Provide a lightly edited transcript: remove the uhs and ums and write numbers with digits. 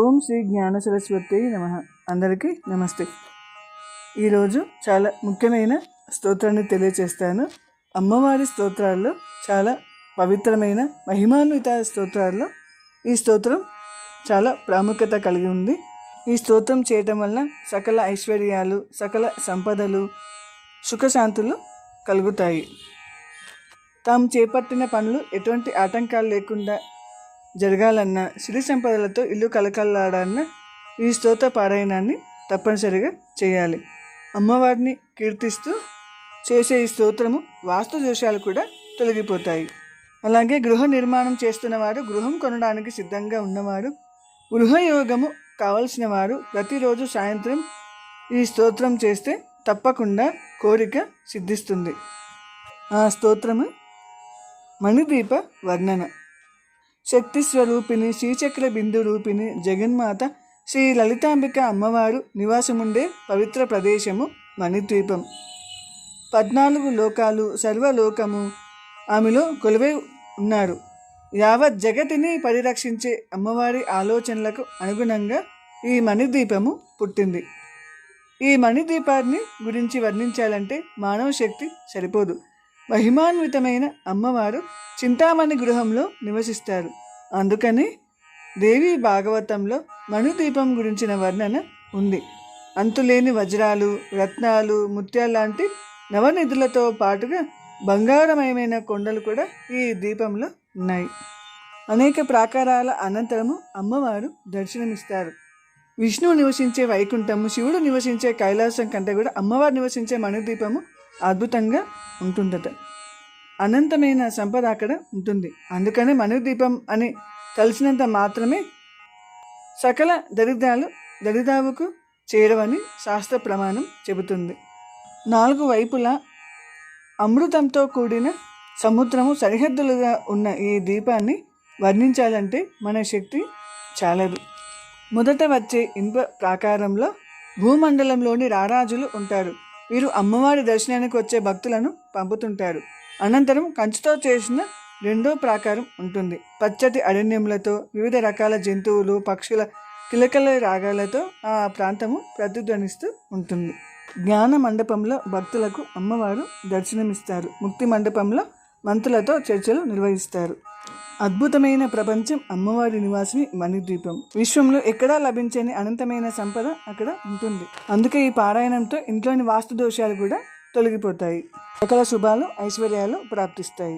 ఓం శ్రీ జ్ఞాన సరస్వతి నమః. అందరికీ నమస్తే. ఈరోజు చాలా ముఖ్యమైన స్తోత్రాన్ని తెలియచేస్తాను. అమ్మవారి స్తోత్రాల్లో చాలా పవిత్రమైన మహిమాన్విత స్తోత్రాల్లో ఈ స్తోత్రం చాలా ప్రాముఖ్యత కలిగి ఉంది. ఈ స్తోత్రం చేయటం వల్ల సకల ఐశ్వర్యాలు, సకల సంపదలు, సుఖశాంతులు కలుగుతాయి. తాము చేపట్టిన పనులు ఎటువంటి ఆటంకాలు లేకుండా జరగాలన్నా, సిరి సంపదలతో ఇల్లు కలకల్లాడన్నా ఈ స్తోత్ర పారాయణాన్ని తప్పనిసరిగా చేయాలి. అమ్మవారిని కీర్తిస్తూ చేసే ఈ స్తోత్రము వాస్తు దోషాలు కూడా తొలగిపోతాయి. అలాగే గృహ నిర్మాణం చేస్తున్నవారు, గృహం కొనడానికి సిద్ధంగా ఉన్నవారు, గృహయోగము కావలసిన వారు ప్రతిరోజు సాయంత్రం ఈ స్తోత్రం చేస్తే తప్పకుండా కోరిక సిద్ధిస్తుంది. ఆ స్తోత్రము మణిదీప వర్ణన. శక్తి స్వరూపిణి, శ్రీచక్ర బిందు రూపిణి జగన్మాత శ్రీ లలితాంబిక అమ్మవారు నివాసముండే పవిత్ర ప్రదేశము మణిద్వీపం. 14 లోకాలు, సర్వలోకము ఆమెలో కొలువై ఉన్నారు. యావత్ జగతిని పరిరక్షించే అమ్మవారి ఆలోచనలకు అనుగుణంగా ఈ మణిద్వీపము పుట్టింది. ఈ మణిద్వీపాన్ని గురించి వర్ణించాలంటే మానవ శక్తి సరిపోదు. మహిమాన్వితమైన అమ్మవారు చింతామణి గృహంలో నివసిస్తారు. అందుకని దేవి భాగవతంలో మణిద్వీపం గురించిన వర్ణన ఉంది. అంతులేని వజ్రాలు, రత్నాలు, ముత్యాలు లాంటి నవనిధులతో పాటుగా బంగారమయమైన కొండలు కూడా ఈ ద్వీపంలో ఉన్నాయి. అనేక ప్రాకారాల అనంతరము అమ్మవారు దర్శనమిస్తారు. విష్ణువు నివసించే వైకుంఠము, శివుడు నివసించే కైలాసం కంటే కూడా అమ్మవారు నివసించే మణిద్వీపము అద్భుతంగా ఉంటుందట. అనంతమైన సంపద అక్కడ ఉంటుంది. అందుకనే మణిద్వీపం అని కలిసినంత మాత్రమే సకల దరిదాపుకు చేరవని శాస్త్ర ప్రమాణం చెబుతుంది. 4 వైపులా అమృతంతో కూడిన సముద్రము సరిహద్దులుగా ఉన్న ఈ ద్వీపాన్ని వర్ణించాలంటే మన శక్తి చాలదు. మొదట వచ్చే ఇనుప ప్రాకారంలో భూమండలంలోని రారాజులు ఉంటారు. వీరు అమ్మవారి దర్శనానికి వచ్చే భక్తులను పంపుతుంటారు. అనంతరం కంచుతో చేసిన 2వ ప్రాకారం ఉంటుంది. పచ్చటి అరణ్యములతో, వివిధ రకాల జంతువులు, పక్షుల కిలకల రాగాలతో ఆ ప్రాంతము ప్రతిధ్వనిస్తూ ఉంటుంది. జ్ఞాన మండపంలో భక్తులకు అమ్మవారు దర్శనమిస్తారు. ముక్తి మండపంలో మంత్రులతో చర్చలు నిర్వహిస్తారు. అద్భుతమైన ప్రపంచం అమ్మవారి నివాసిని మణిద్వీపం. విశ్వంలో ఎక్కడా లభించని అనంతమైన సంపద అక్కడ ఉంటుంది. అందుకే ఈ పారాయణంతో ఇంట్లోని వాస్తు దోషాలు కూడా తొలగిపోతాయి. సకల శుభాలు, ఐశ్వర్యాలు ప్రాప్తిస్తాయి.